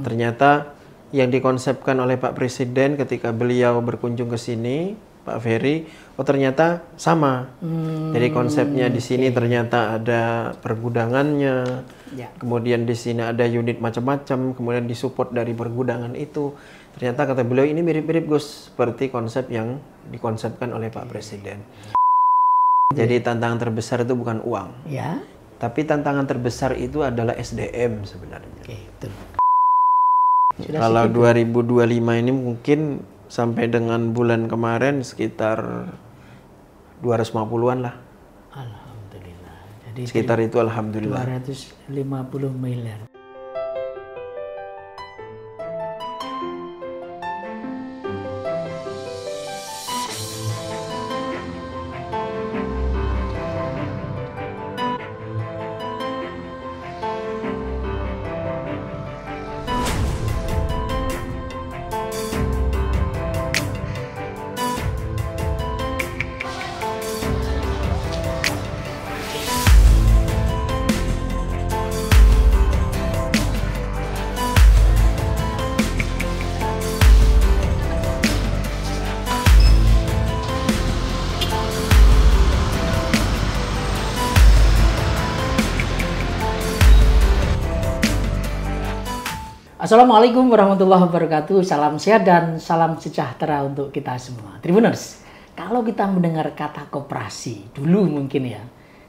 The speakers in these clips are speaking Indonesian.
Ternyata yang dikonsepkan oleh Pak Presiden ketika beliau berkunjung ke sini, Pak Ferry, oh ternyata sama. Jadi konsepnya di sini ternyata ada pergudangannya, kemudian di sini ada unit macam-macam, kemudian disupport dari pergudangan itu. Ternyata kata beliau ini mirip-mirip Gus seperti konsep yang dikonsepkan oleh Pak Presiden. Jadi tantangan terbesar itu bukan uang, tapi tantangan terbesar itu adalah SDM sebenarnya. Kalau 2025 ini mungkin sampai dengan bulan kemarin sekitar 250-an lah. Alhamdulillah. Jadi sekitar itu alhamdulillah. 250 miliar. Assalamualaikum warahmatullahi wabarakatuh. Salam sehat dan salam sejahtera untuk kita semua. Tribuners, kalau kita mendengar kata koperasi, dulu mungkin ya,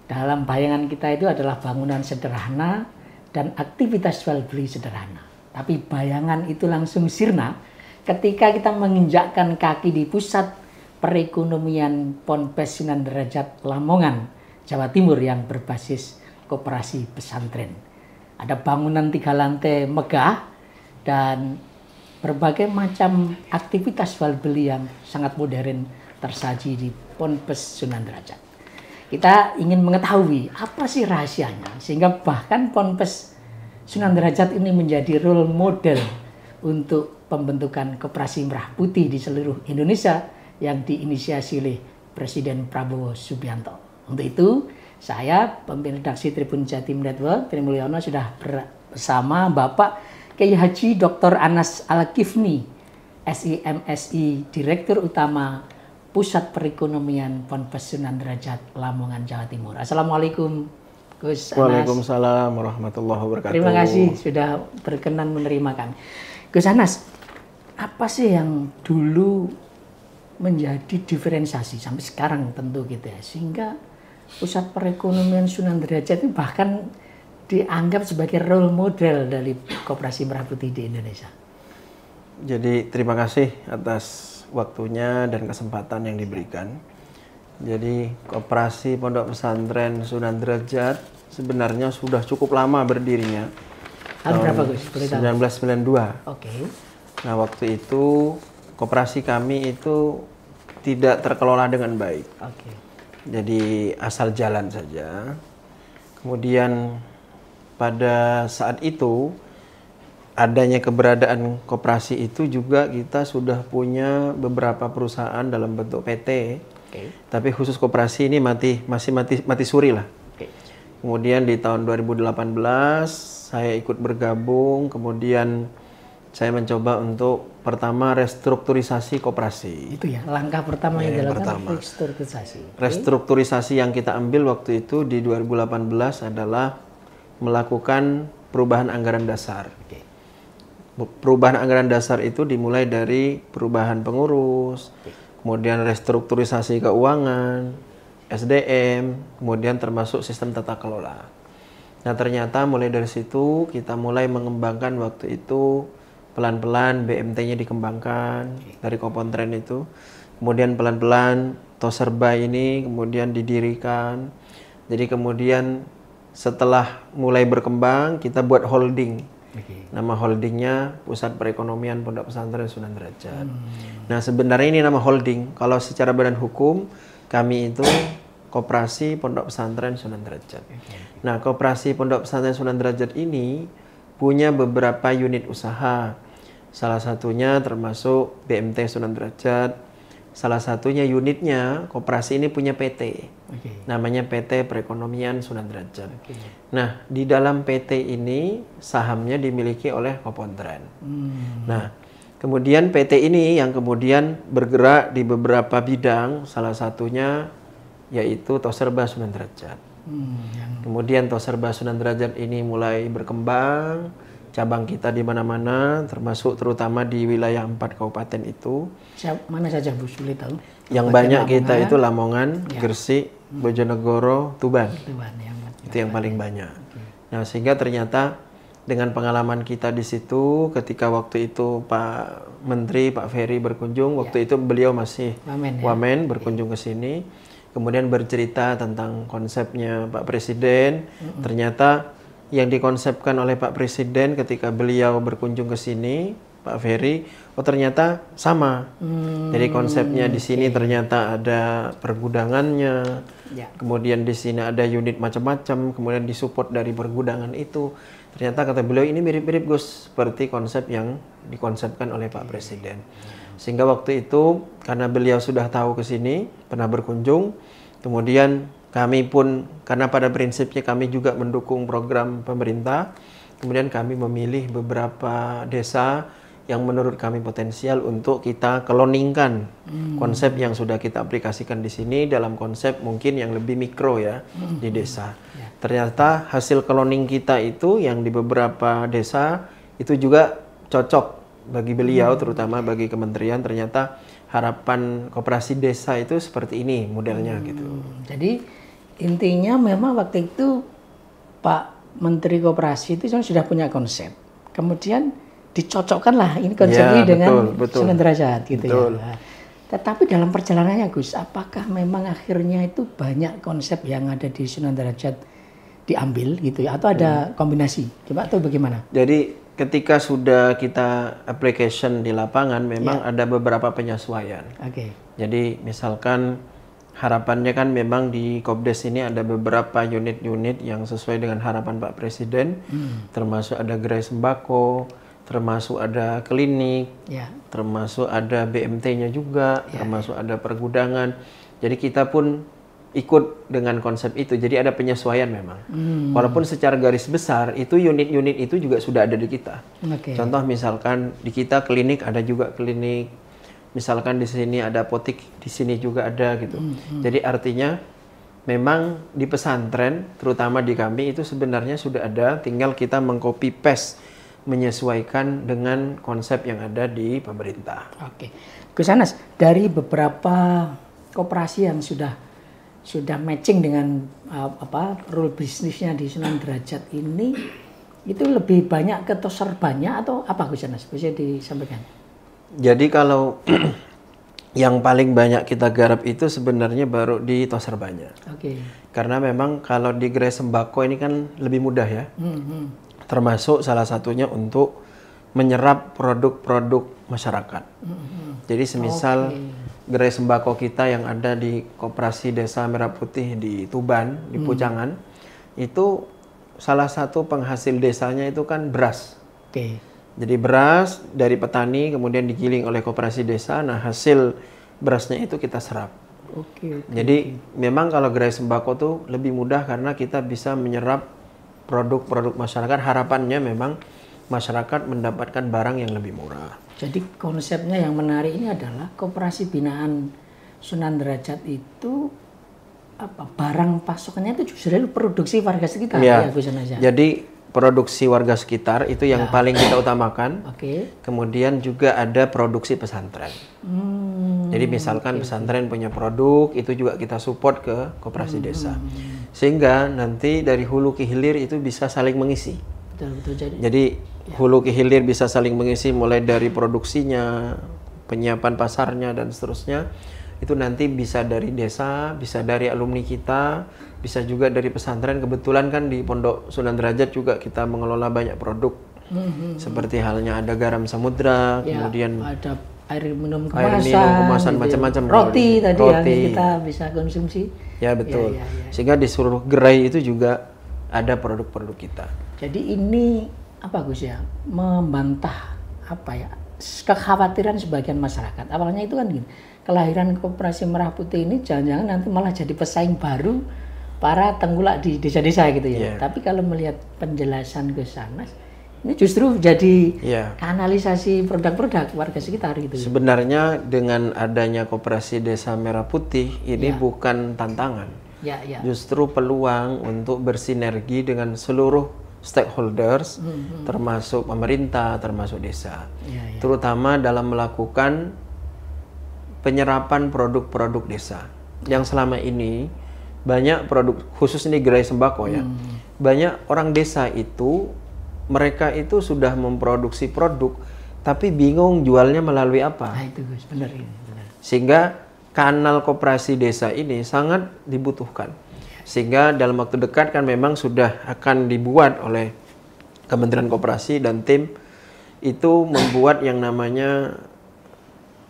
dalam bayangan kita itu adalah bangunan sederhana dan aktivitas jual beli sederhana. Tapi bayangan itu langsung sirna ketika kita menginjakkan kaki di pusat perekonomian Ponpes Sunan Derajat Lamongan, Jawa Timur yang berbasis koperasi pesantren. Ada bangunan 3 lantai megah dan berbagai macam aktivitas jual beli yang sangat modern tersaji di Ponpes Sunan Derajat. Kita ingin mengetahui apa sih rahasianya sehingga bahkan Ponpes Sunan Derajat ini menjadi role model untuk pembentukan koperasi merah putih di seluruh Indonesia yang diinisiasi oleh Presiden Prabowo Subianto. Untuk itu, saya pemimpin redaksi Tribun Jatim Network, Tri Mulyono, sudah bersama Bapak Kiai Haji Dr. Anas Al-Kifni, SIMSI, Direktur Utama Pusat Perekonomian Ponpes Sunan Derajat Lamongan, Jawa Timur. Assalamualaikum Gus Anas. Waalaikumsalam warahmatullahi wabarakatuh. Terima kasih sudah berkenan menerima kami. Gus Anas, apa sih yang dulu menjadi diferensiasi sampai sekarang tentu gitu ya, sehingga Pusat Perekonomian Sunan Derajat itu bahkan dianggap sebagai role model dari koperasi merah putih di Indonesia? Jadi terima kasih atas waktunya dan kesempatan yang diberikan. Jadi koperasi Pondok Pesantren Sunan Derajat sebenarnya sudah cukup lama berdirinya. Tahun berapa Gus? 1992. Oke. Nah waktu itu koperasi kami itu tidak terkelola dengan baik. Oke. Jadi asal jalan saja. Kemudian pada saat itu adanya keberadaan koperasi itu juga kita sudah punya beberapa perusahaan dalam bentuk PT. Tapi khusus koperasi ini masih mati suri lah. Kemudian di tahun 2018 saya ikut bergabung, kemudian saya mencoba untuk pertama restrukturisasi koperasi. Itu ya, langkah pertama yang dilakukan restrukturisasi. Restrukturisasi yang kita ambil waktu itu di 2018 adalah melakukan perubahan anggaran dasar. Perubahan anggaran dasar itu dimulai dari perubahan pengurus, kemudian restrukturisasi keuangan, SDM, kemudian termasuk sistem tata kelola. Nah ternyata mulai dari situ kita mulai mengembangkan waktu itu pelan-pelan BMT-nya dikembangkan dari Kopontren itu. Kemudian pelan-pelan Toserba ini kemudian didirikan. Jadi kemudian setelah mulai berkembang kita buat holding. Nama holdingnya Pusat Perekonomian Pondok Pesantren Sunan Derajat. Nah sebenarnya ini nama holding. Kalau secara badan hukum kami itu Koperasi Pondok Pesantren Sunan Derajat. Nah Koperasi Pondok Pesantren Sunan Derajat ini punya beberapa unit usaha. Salah satunya termasuk BMT Sunan Derajat, salah satunya unitnya koperasi ini punya PT. Oke. Namanya PT Perekonomian Sunan Derajat. Oke. Nah, di dalam PT ini sahamnya dimiliki oleh Kopontren. Nah, kemudian PT ini yang kemudian bergerak di beberapa bidang, salah satunya yaitu Toserba Sunan Derajat. Kemudian Toserba Sunan Derajat ini mulai berkembang, cabang kita di mana-mana, termasuk terutama di wilayah 4 kabupaten itu. Mana saja Bu, sulit tahu? Yang banyak kita itu Lamongan, Gresik, Bojonegoro, Tuban. Itu yang paling banyak. Nah, sehingga ternyata dengan pengalaman kita di situ, ketika waktu itu Pak Menteri, Pak Ferry berkunjung, waktu itu beliau masih Wamen berkunjung ke sini, kemudian bercerita tentang konsepnya Pak Presiden. Ternyata yang dikonsepkan oleh Pak Presiden ketika beliau berkunjung ke sini, Pak Ferry, oh ternyata sama. Jadi konsepnya di sini ternyata ada pergudangannya, kemudian di sini ada unit macam-macam, kemudian disupport dari pergudangan itu. Ternyata kata beliau ini mirip-mirip Gus seperti konsep yang dikonsepkan oleh Pak Presiden. Sehingga waktu itu karena beliau sudah tahu ke sini, pernah berkunjung, kemudian kami pun karena pada prinsipnya kami juga mendukung program pemerintah, kemudian kami memilih beberapa desa yang menurut kami potensial untuk kita keloningkan konsep yang sudah kita aplikasikan di sini dalam konsep mungkin yang lebih mikro ya di desa. Ternyata hasil kloning kita itu yang di beberapa desa itu juga cocok bagi beliau, terutama bagi kementerian. Ternyata harapan koperasi desa itu seperti ini modelnya gitu. Jadi intinya memang waktu itu Pak Menteri Koperasi itu sudah punya konsep. Kemudian dicocokkanlah ini konsep ini dengan Sunan Derajat gitu ya. Tetapi dalam perjalanannya Gus, apakah memang akhirnya itu banyak konsep yang ada di Sunan Derajat diambil gitu ya, atau ada kombinasi? Coba atau bagaimana? Jadi ketika sudah kita application di lapangan memang ada beberapa penyesuaian. Jadi misalkan harapannya kan memang di Kopdes ini ada beberapa unit-unit yang sesuai dengan harapan Pak Presiden, termasuk ada gerai sembako, termasuk ada klinik, termasuk ada BMT-nya juga, termasuk ada pergudangan. Jadi kita pun ikut dengan konsep itu. Jadi ada penyesuaian memang. Walaupun secara garis besar itu unit-unit itu juga sudah ada di kita. Contoh misalkan di kita klinik ada juga klinik. Misalkan di sini ada apotek, di sini juga ada gitu. Jadi artinya memang di pesantren, terutama di kami itu sebenarnya sudah ada, tinggal kita mengcopy paste, menyesuaikan dengan konsep yang ada di pemerintah. Gus Anas, dari beberapa koperasi yang sudah matching dengan rule bisnisnya di Sunan Derajat ini, itu lebih banyak ke Toserbanya atau apa Gus Anas? Bisa disampaikan? Jadi kalau yang paling banyak kita garap itu sebenarnya baru di Toserbanya. Karena memang kalau di gerai sembako ini kan lebih mudah ya. Termasuk salah satunya untuk menyerap produk-produk masyarakat. Jadi semisal gerai sembako kita yang ada di Koperasi Desa Merah Putih di Tuban, di Pucangan, itu salah satu penghasil desanya itu kan beras. Jadi beras dari petani kemudian digiling oleh koperasi desa. Nah hasil berasnya itu kita serap. Jadi memang kalau gerai sembako tuh lebih mudah karena kita bisa menyerap produk-produk masyarakat. Harapannya memang masyarakat mendapatkan barang yang lebih murah. Jadi konsepnya yang menarik ini adalah koperasi binaan Sunan Derajat itu barang pasokannya itu justru produksi warga sekitar ya Gus Anas. Jadi produksi warga sekitar itu yang paling kita utamakan. Kemudian juga ada produksi pesantren. Jadi misalkan pesantren punya produk, itu juga kita support ke koperasi desa. Sehingga nanti dari hulu ke hilir itu bisa saling mengisi. Jadi hulu ke hilir bisa saling mengisi mulai dari produksinya, penyiapan pasarnya dan seterusnya. Itu nanti bisa dari desa, bisa dari alumni kita, bisa juga dari pesantren. Kebetulan kan di Pondok Sunan Derajat juga kita mengelola banyak produk. Seperti halnya ada garam samudra, kemudian ada air minum kemasan macam-macam. Roti tadi yang kita bisa konsumsi. Ya betul. Sehingga di seluruh gerai itu juga ada produk-produk kita. Jadi ini apa Gus ya? Membantah kekhawatiran sebagian masyarakat. Awalnya itu kan gini, kelahiran Koperasi Merah Putih ini jangan-jangan nanti malah jadi pesaing baru para tengkulak di desa-desa gitu ya. Tapi kalau melihat penjelasan Gus Anas, ini justru jadi kanalisasi produk-produk warga sekitar gitu. Sebenarnya dengan adanya Koperasi Desa Merah Putih ini bukan tantangan. Justru peluang untuk bersinergi dengan seluruh stakeholders, termasuk pemerintah, termasuk desa, terutama dalam melakukan penyerapan produk-produk desa. Yang selama ini banyak produk, khusus ini gerai sembako ya, banyak orang desa itu mereka itu sudah memproduksi produk, tapi bingung jualnya melalui apa. Nah itu Gus, benar ini. Benar. Sehingga kanal koperasi desa ini sangat dibutuhkan. Sehingga dalam waktu dekat kan memang sudah akan dibuat oleh Kementerian Koperasi dan tim itu membuat yang namanya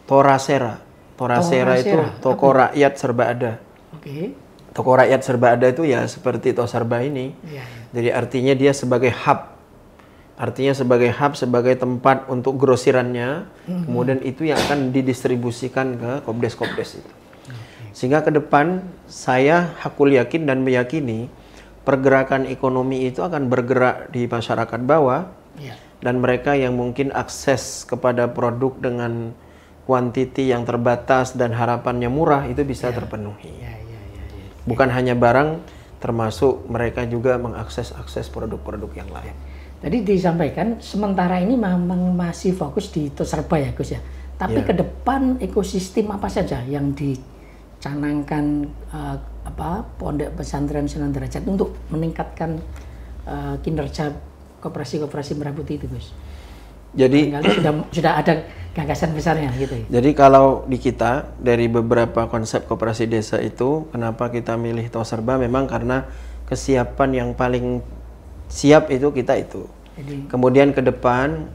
Torasera. Torasera itu toko rakyat serba ada. Toko rakyat serba ada itu ya seperti Tosarba ini. Jadi artinya dia sebagai hub. Artinya sebagai hub, sebagai tempat untuk grosirannya. Kemudian itu yang akan didistribusikan ke Kopdes-Kopdes itu. Sehingga ke depan saya hakul yakin dan meyakini pergerakan ekonomi itu akan bergerak di masyarakat bawah dan mereka yang mungkin akses kepada produk dengan kuantiti yang terbatas dan harapannya murah itu bisa terpenuhi. Bukan hanya barang, termasuk mereka juga mengakses produk-produk yang lain. Tadi disampaikan sementara ini memang masih fokus di Tosarba ya Gus ya. Tapi ke depan ekosistem apa saja yang canangkan Pondok Pesantren Sunan Derajat untuk meningkatkan kinerja Koperasi Merah Putih itu Gus. Jadi sudah ada gagasan besarnya gitu ya. Jadi kalau di kita dari beberapa konsep koperasi desa itu kenapa kita milih Tosarba memang karena kesiapan yang paling siap itu kita itu. Kemudian ke depan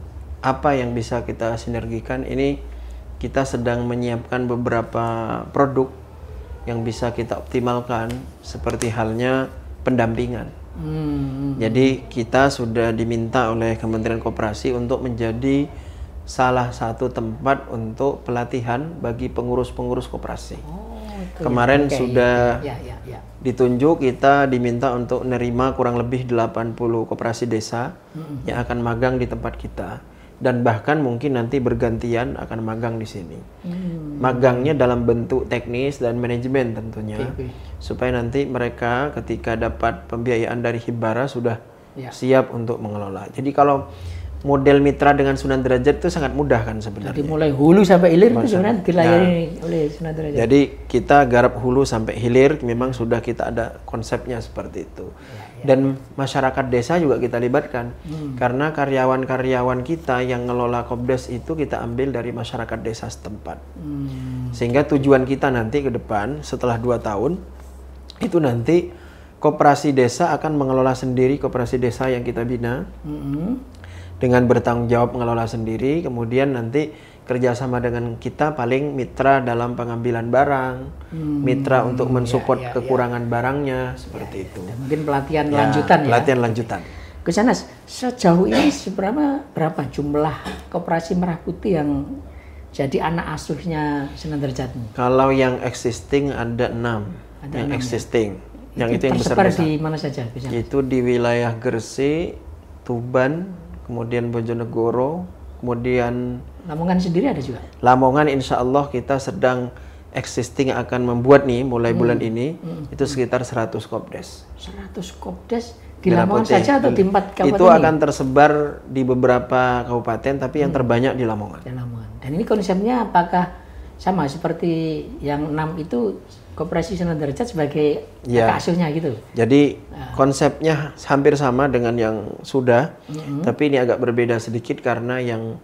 apa yang bisa kita sinergikan ini kita sedang menyiapkan beberapa produk yang bisa kita optimalkan seperti halnya pendampingan. Jadi kita sudah diminta oleh Kementerian Koperasi untuk menjadi salah satu tempat untuk pelatihan bagi pengurus-pengurus koperasi. Kemarin sudah ditunjuk, kita diminta untuk menerima kurang lebih 80 koperasi desa yang akan magang di tempat kita. Dan bahkan mungkin nanti bergantian akan magang di sini. Magangnya dalam bentuk teknis dan manajemen tentunya, supaya nanti mereka ketika dapat pembiayaan dari Himbara sudah siap untuk mengelola. Jadi kalau model mitra dengan Sunan Derajat itu sangat mudah kan sebenarnya. Jadi mulai hulu sampai hilir itu sebenarnya dilayani oleh Sunan Derajat. Jadi kita garap hulu sampai hilir memang sudah kita ada konsepnya seperti itu. Dan masyarakat desa juga kita libatkan. Karena karyawan-karyawan kita yang ngelola Kopdes itu kita ambil dari masyarakat desa setempat. Sehingga tujuan kita nanti ke depan setelah 2 tahun itu nanti koperasi desa akan mengelola sendiri koperasi desa yang kita bina. Dengan bertanggung jawab mengelola sendiri, kemudian nanti kerjasama dengan kita paling mitra dalam pengambilan barang, mitra untuk mensupport kekurangan barangnya, seperti itu. Dan mungkin pelatihan lanjutan pelatihan lanjutan. Gus Anas, sejauh ini berapa jumlah Koperasi Merah Putih yang jadi anak asuhnya Sunan Derajat? Kalau yang existing ada 6. Yang existing. Yang itu yang besar-besar. Di mana saja Gus Anas? Itu di wilayah Gresik, Tuban, kemudian Bojonegoro, kemudian Lamongan sendiri ada juga? Lamongan insya Allah kita sedang existing akan membuat nih mulai bulan ini itu sekitar 100 Kopdes. 100 Kopdes di Lamongan saja atau di 4 kabupaten? Itu akan tersebar di beberapa kabupaten tapi yang terbanyak di Lamongan. Di Lamongan. Dan ini konsepnya apakah sama seperti yang 6 itu Koperasi Sunan Derajat sebagai kakak asuhnya gitu? Jadi konsepnya hampir sama dengan yang sudah, tapi ini agak berbeda sedikit karena yang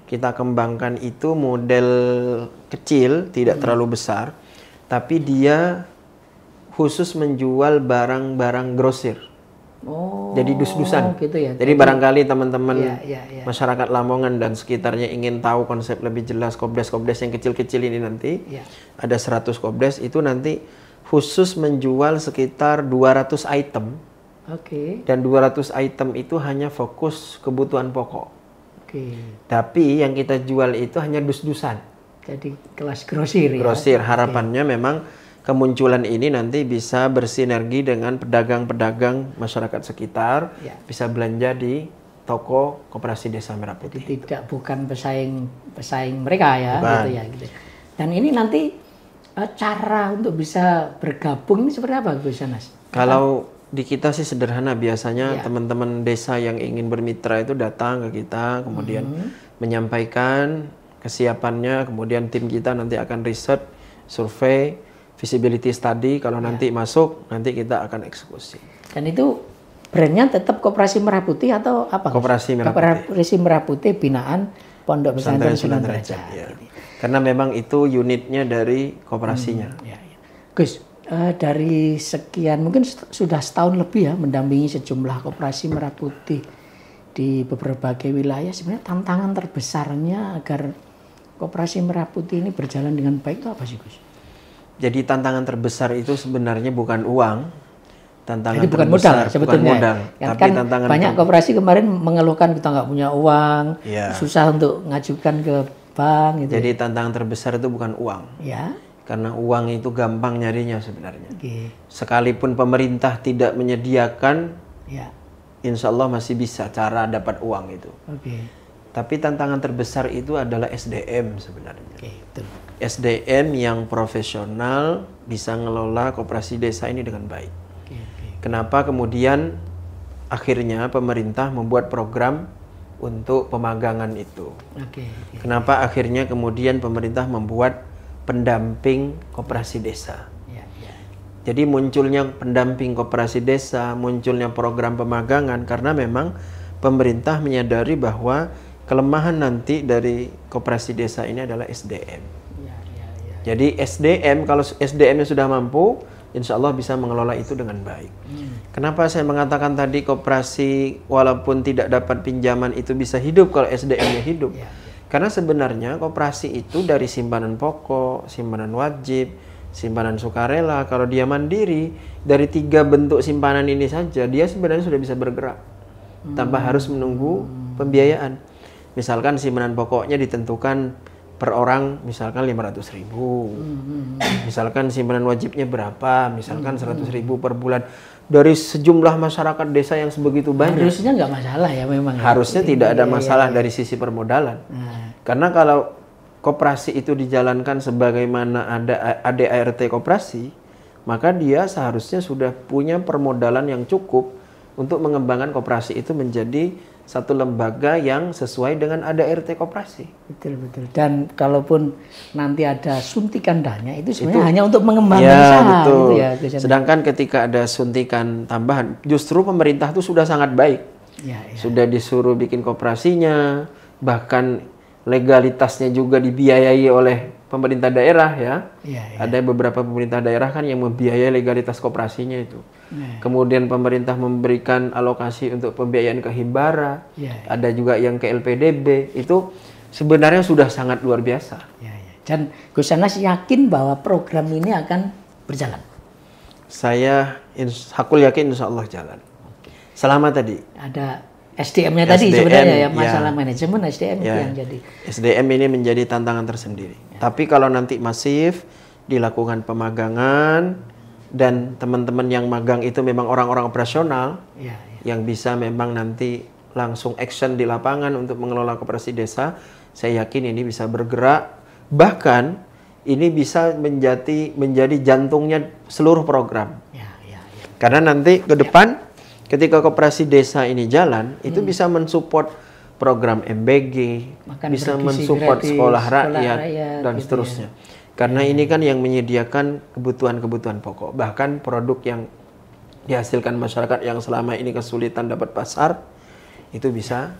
kita kembangkan itu model kecil, tidak terlalu besar, tapi dia khusus menjual barang-barang grosir. Jadi dus-dusan. Gitu ya. Jadi barangkali teman-teman masyarakat Lamongan dan sekitarnya ingin tahu konsep lebih jelas Kopdes-Kopdes yang kecil-kecil ini nanti. Ada 100 Kopdes itu nanti khusus menjual sekitar 200 item. Dan 200 item itu hanya fokus kebutuhan pokok. Oke. Tapi yang kita jual itu hanya dus-dusan. Jadi kelas grosir ya. Grosir, harapannya memang kemunculan ini nanti bisa bersinergi dengan pedagang-pedagang masyarakat sekitar, Ya. bisa belanja di toko Koperasi Desa Merah Putih. Jadi bukan pesaing mereka ya, Bukan. gitu ya. Gitu. Dan ini nanti cara untuk bisa bergabung ini seperti apa, Gus Anas? Kalau di kita sih sederhana, biasanya Ya. teman-teman desa yang ingin bermitra itu datang ke kita, kemudian menyampaikan kesiapannya, kemudian tim kita nanti akan riset, survei, visibility study, kalau nanti masuk, nanti kita akan eksekusi. Dan itu brandnya tetap Koperasi Merah Putih atau apa? Gus? Koperasi Merah Putih. Koperasi Merah Putih binaan Pondok Pesantren Sunan Derajat. Ya. Gitu. Karena memang itu unitnya dari koperasinya. Ya, ya. Gus, dari sekian mungkin sudah setahun lebih ya mendampingi sejumlah Koperasi Merah Putih di berbagai wilayah. Sebenarnya tantangan terbesarnya agar Koperasi Merah Putih ini berjalan dengan baik itu apa sih, Gus? Jadi tantangan terbesar itu sebenarnya bukan uang. Tantangan Jadi bukan terbesar modal sebetulnya. bukan modal, Ya, tapi kan tantangan banyak koperasi kemarin mengeluhkan kita nggak punya uang, Ya. susah untuk ngajukan ke bank gitu. Jadi tantangan terbesar itu bukan uang. Ya. Karena uang itu gampang nyarinya sebenarnya. Oke. Sekalipun pemerintah tidak menyediakan, Ya. insya Allah masih bisa cara dapat uang itu. Oke. Tapi tantangan terbesar itu adalah SDM sebenarnya. Oke, betul. SDM yang profesional bisa ngelola koperasi desa ini dengan baik. Oke, oke. Kenapa kemudian akhirnya pemerintah membuat program untuk pemagangan itu? Oke, oke. Kenapa akhirnya kemudian pemerintah membuat pendamping koperasi desa? Ya, ya. Jadi munculnya pendamping koperasi desa, munculnya program pemagangan karena memang pemerintah menyadari bahwa kelemahan nanti dari koperasi desa ini adalah SDM. Ya, ya, ya. Jadi SDM, kalau SDM-nya sudah mampu, insya Allah bisa mengelola itu dengan baik. Kenapa saya mengatakan tadi koperasi walaupun tidak dapat pinjaman itu bisa hidup kalau SDM-nya hidup? Ya, ya. Karena sebenarnya koperasi itu dari simpanan pokok, simpanan wajib, simpanan sukarela, kalau dia mandiri, dari 3 bentuk simpanan ini saja, dia sebenarnya sudah bisa bergerak. Tanpa harus menunggu pembiayaan. Misalkan simpanan pokoknya ditentukan per orang misalkan 500.000. Misalkan simpanan wajibnya berapa, misalkan 100.000 per bulan. Dari sejumlah masyarakat desa yang sebegitu banyak. Harusnya nggak masalah ya memang. Harusnya tidak ada masalah dari sisi permodalan. Nah, Karena kalau koperasi itu dijalankan sebagaimana ada ADART koperasi, maka dia seharusnya sudah punya permodalan yang cukup untuk mengembangkan koperasi itu menjadi satu lembaga yang sesuai dengan ADART koperasi. betul betul. Dan kalaupun nanti ada suntikan dana itu sebenarnya hanya untuk mengembangkan Ya, usaha betul. gitu ya. Gus. Sedangkan ketika ada suntikan tambahan, justru pemerintah itu sudah sangat baik. Ya, ya. Sudah disuruh bikin koperasinya, bahkan legalitasnya juga dibiayai oleh pemerintah daerah ya. Ya, ya. Ada beberapa pemerintah daerah kan yang membiayai legalitas koperasinya itu. Nah, Kemudian pemerintah memberikan alokasi untuk pembiayaan ke Himbara. ya, Ada juga yang ke LPDB. Itu sebenarnya sudah sangat luar biasa. ya, ya. Dan Gus Anas yakin bahwa program ini akan berjalan. Aku yakin insya Allah jalan. Selama tadi. Ada SDM-nya tadi SDM, sebenarnya ya, ya. masalah manajemen SDM itu Ya. yang jadi. SDM ini menjadi tantangan tersendiri. Tapi kalau nanti masif dilakukan pemagangan dan teman-teman yang magang itu memang orang-orang operasional Ya, ya. yang bisa memang nanti langsung action di lapangan untuk mengelola koperasi desa, saya yakin ini bisa bergerak, bahkan ini bisa menjadi jantungnya seluruh program. Ya, ya, ya. Karena nanti ke depan ketika koperasi desa ini jalan, itu bisa mensupport program MBG, Makan bisa bergizi mensupport gratis, sekolah sekolah rakyat, rakyat, dan gitu seterusnya. Karena ini kan yang menyediakan kebutuhan-kebutuhan pokok. Bahkan produk yang dihasilkan masyarakat yang selama ini kesulitan dapat pasar, itu bisa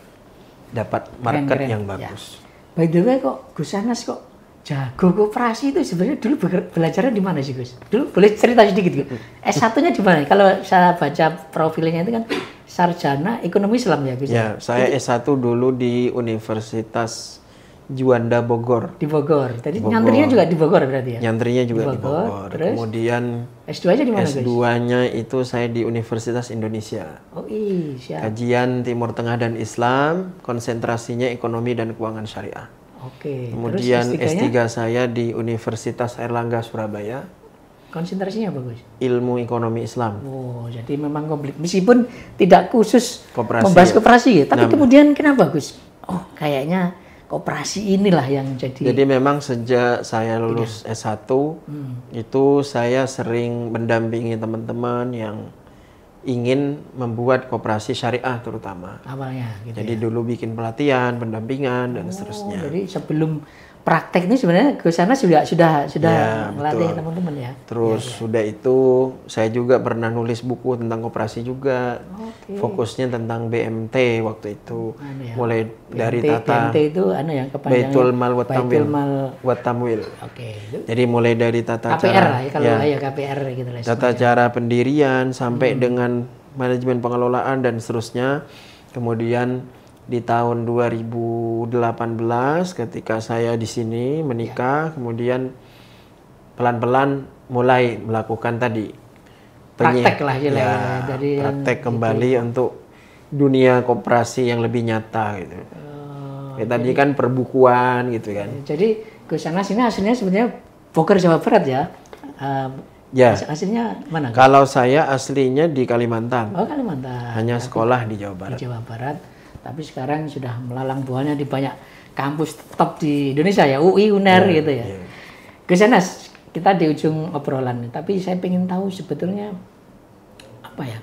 dapat market Keren-keren. yang Ya. bagus. By the way kok Gus Anas kok jago koperasi itu sebenarnya dulu belajarnya di mana sih Gus? Dulu boleh cerita sedikit Gus. S1-nya di mana? Kalau saya baca profilnya itu kan sarjana ekonomi Islam ya Gus. Ya, saya S1 dulu di Universitas Juanda Bogor. Di Bogor. Tadi Bogor. nyantrinya juga di Bogor berarti ya? Nyantrinya juga di Bogor, Bogor. terus? Kemudian S2-nya di mana, guys? S2-nya itu saya di Universitas Indonesia. Oh iya, siap. Kajian Timur Tengah dan Islam, konsentrasinya ekonomi dan keuangan syariah. Oke. Kemudian Terus S3-nya? S3 saya di Universitas Airlangga Surabaya, Konsentrasinya apa, Gus? ilmu ekonomi Islam. Oh, jadi memang komplit. Meskipun tidak khusus Koperasi, membahas ya. koperasi ya, tapi Nah, kemudian kenapa, Gus? Oh, kayaknya koperasi inilah yang jadi. Jadi memang sejak saya lulus S1 itu saya sering mendampingi teman-teman yang ingin membuat koperasi syariah terutama. Awalnya gitu. Jadi dulu bikin pelatihan, pendampingan dan Oh, seterusnya. jadi sebelum praktek ini sebenarnya ke sana sudah Ya, melatih betul. teman-teman ya. Terus sudah itu saya juga pernah nulis buku tentang koperasi juga. Oke. Fokusnya tentang BMT waktu itu. Anu ya, Mulai dari tata BMT itu yang kepanjangannya Baitul Mal wa Baitul Tamwil. Mal. Wa Tamwil. Oke. Itu Jadi mulai dari tata KPR cara lah ya kalau ya KPR gitu lah. tata cara pendirian sampai dengan manajemen pengelolaan dan seterusnya. Kemudian di tahun 2018 ketika saya di sini menikah, kemudian pelan-pelan mulai melakukan tadi Praktek lah ya, dari yang praktek kembali untuk dunia koperasi yang lebih nyata gitu. Tadi kan perbukuan gitu kan. Jadi Gus Anas ini aslinya sebenarnya Bogor, Jawa Barat ya. Ya. Aslinya mana? Gus? Kalau saya aslinya di Kalimantan, Oh, Kalimantan. hanya sekolah di Jawa Di Barat. Jawa Barat. Tapi sekarang sudah melalang buahnya di banyak kampus top di Indonesia ya, UI, UNER gitu ya. Gus Anas, kita di ujung obrolan nih, tapi saya ingin tahu sebetulnya apa ya?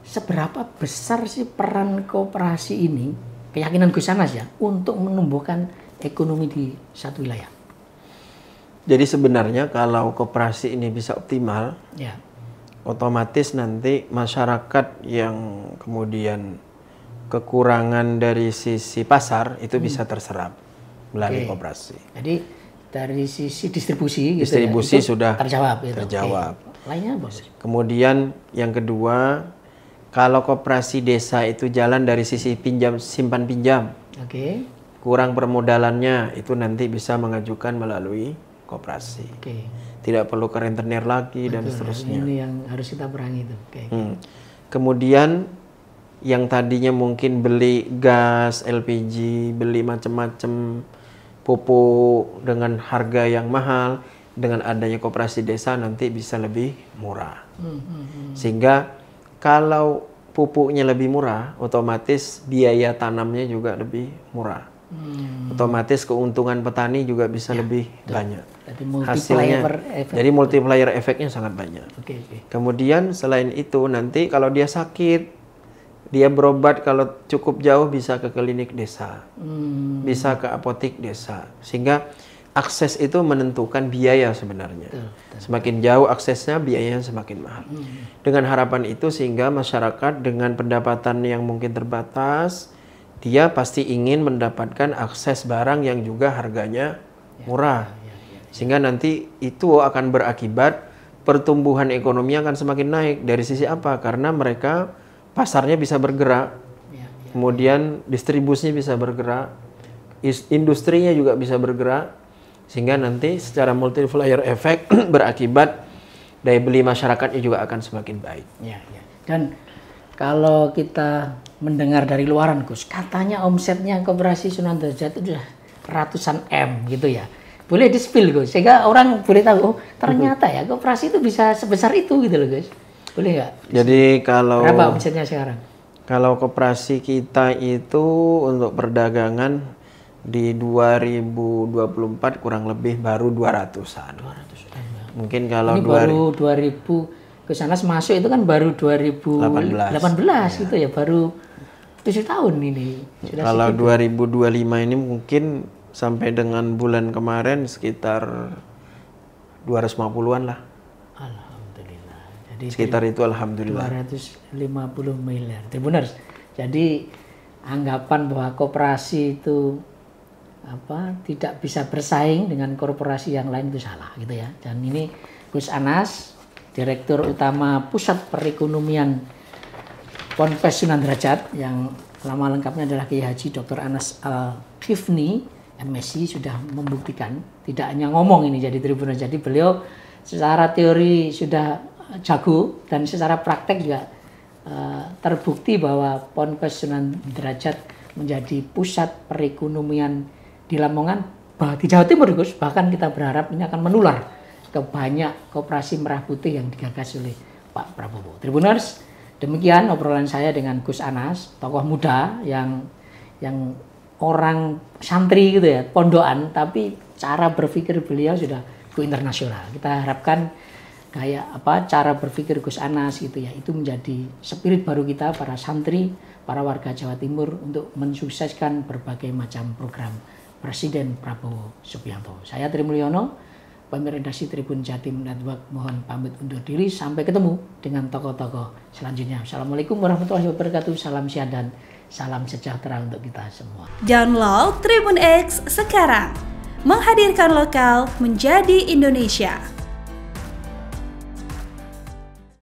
Seberapa besar sih peran koperasi ini, keyakinan Gus Anas ya, untuk menumbuhkan ekonomi di satu wilayah? Jadi sebenarnya kalau koperasi ini bisa optimal, Ya. otomatis nanti masyarakat yang kemudian kekurangan dari sisi pasar itu bisa terserap melalui koperasi. Jadi dari sisi distribusi, gitu Distribusi ya, itu sudah terjawab. Gitu. terjawab. Oke. Lainnya apa? Gus? Kemudian yang kedua, kalau koperasi desa itu jalan dari sisi pinjam simpan pinjam, Oke. kurang permodalannya itu nanti bisa mengajukan melalui koperasi. Oke. Tidak perlu ke rentenir lagi dan seterusnya. Ini yang harus kita perangi itu. Oke. Kemudian yang tadinya mungkin beli gas, LPG, beli macam-macam pupuk dengan harga yang mahal, dengan adanya koperasi desa nanti bisa lebih murah. Sehingga kalau pupuknya lebih murah, otomatis biaya tanamnya juga lebih murah. Otomatis keuntungan petani juga bisa lebih banyak. Jadi Hasilnya, multiplier effect. jadi multiplier efeknya sangat banyak. Oke, oke. Kemudian selain itu nanti kalau dia sakit, dia berobat kalau cukup jauh bisa ke klinik desa, bisa ke apotek desa. Sehingga akses itu menentukan biaya sebenarnya. Semakin jauh aksesnya, biayanya semakin mahal. Dengan harapan itu sehingga masyarakat dengan pendapatan yang mungkin terbatas, dia pasti ingin mendapatkan akses barang yang juga harganya murah. Sehingga nanti itu akan berakibat pertumbuhan ekonomi akan semakin naik. Dari sisi apa? Karena mereka pasarnya bisa bergerak, kemudian distribusinya bisa bergerak, industrinya juga bisa bergerak, sehingga nanti secara multiplier effect berakibat daya beli masyarakatnya juga akan semakin baik. Ya, ya. Dan kalau kita mendengar dari luaran, Gus, katanya omsetnya koperasi Sunan Derajat itu sudah ratusan M gitu ya. Boleh di-spill, Gus, sehingga orang boleh tahu, oh ternyata ya koperasi itu bisa sebesar itu gitu loh, Gus. Boleh nggak? Jadi kalau Berapa omsetnya sekarang? Kalau koperasi kita itu untuk perdagangan di 2024 kurang lebih baru 200-an. 200 M. Ya. Mungkin kalau Ini baru 2000 ke sana masuk itu kan baru 2018 gitu ya, baru 7 tahun ini. Sudah kalau 2025 ini mungkin sampai dengan bulan kemarin sekitar 250-an lah. Alhamdulillah. Jadi Sekitar itu alhamdulillah. 250 miliar. Tribuners. Jadi anggapan bahwa koperasi itu tidak bisa bersaing dengan korporasi yang lain itu salah gitu ya. Dan ini Gus Anas, Direktur Utama Pusat Perekonomian Ponpes Sunan Derajat, yang nama lengkapnya adalah Kiai Haji Dr. Anas Al-Khifni, MSI sudah membuktikan, tidak hanya ngomong ini jadi Tribuners, jadi beliau secara teori sudah jago dan secara praktek juga terbukti bahwa Ponpes Sunan Derajat menjadi pusat perekonomian di Lamongan, di Jawa Timur Gus. Bahkan kita berharap ini akan menular ke banyak koperasi merah putih yang digagas oleh Pak Prabowo. Tribuners, demikian obrolan saya dengan Gus Anas, tokoh muda yang orang santri gitu ya, pondokan, tapi cara berpikir beliau sudah go internasional. Kita harapkan kayak cara berpikir Gus Anas gitu ya, itu menjadi spirit baru kita para santri, para warga Jawa Timur untuk mensukseskan berbagai macam program Presiden Prabowo Subianto. Saya Tri Mulyono, pemimpin redaksi Tribun Jatim Network, mohon pamit undur diri, sampai ketemu dengan tokoh-tokoh selanjutnya. Assalamualaikum warahmatullahi wabarakatuh, salam sehat dan salam sejahtera untuk kita semua. Download Tribun X sekarang, menghadirkan lokal menjadi Indonesia.